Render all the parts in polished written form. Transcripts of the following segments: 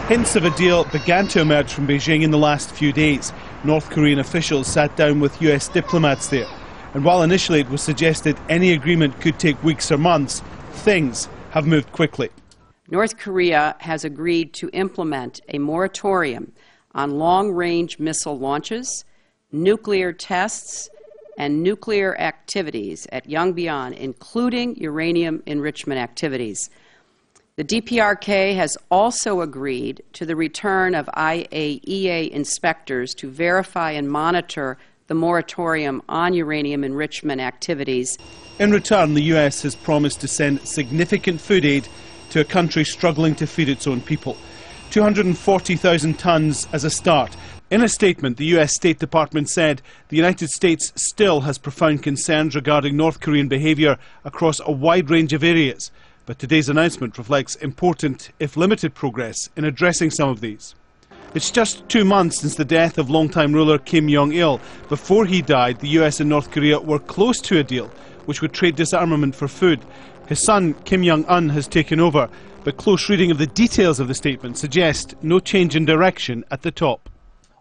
Hints of a deal began to emerge from Beijing in the last few days. North Korean officials sat down with US diplomats there. And while initially it was suggested any agreement could take weeks or months, things have moved quickly. North Korea has agreed to implement a moratorium on long-range missile launches, nuclear tests, and nuclear activities at Pyongyang, including uranium enrichment activities. The DPRK has also agreed to the return of IAEA inspectors to verify and monitor the moratorium on uranium enrichment activities. In return, the US has promised to send significant food aid to a country struggling to feed its own people. 240,000 tons as a start. In a statement, the US State Department said the United States still has profound concerns regarding North Korean behaviour across a wide range of areas. But today's announcement reflects important, if limited, progress in addressing some of these. It's just 2 months since the death of longtime ruler Kim Jong-il. Before he died, the US and North Korea were close to a deal which would trade disarmament for food. His son, Kim Jong-un, has taken over, but close reading of the details of the statement suggests no change in direction at the top.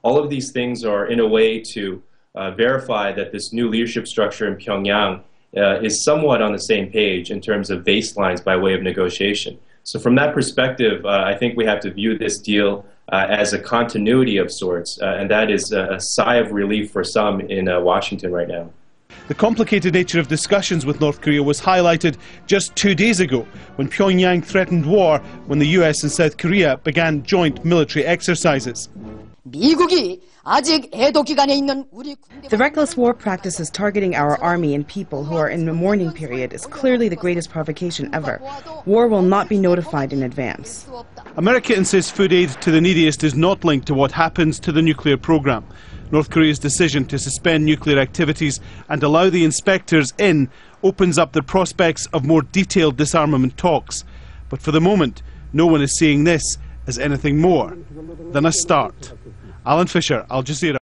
All of these things are in a way to verify that this new leadership structure in Pyongyang is somewhat on the same page in terms of baselines by way of negotiation. So from that perspective, I think we have to view this deal as a continuity of sorts, and that is a sigh of relief for some in Washington right now. The complicated nature of discussions with North Korea was highlighted just 2 days ago when Pyongyang threatened war when the US and South Korea began joint military exercises. The reckless war practices targeting our army and people who are in the mourning period is clearly the greatest provocation ever. War will not be notified in advance. America insists food aid to the neediest is not linked to what happens to the nuclear program. North Korea's decision to suspend nuclear activities and allow the inspectors in opens up the prospects of more detailed disarmament talks. But for the moment, no one is seeing this as anything more than a start. Alan Fisher, Al Jazeera.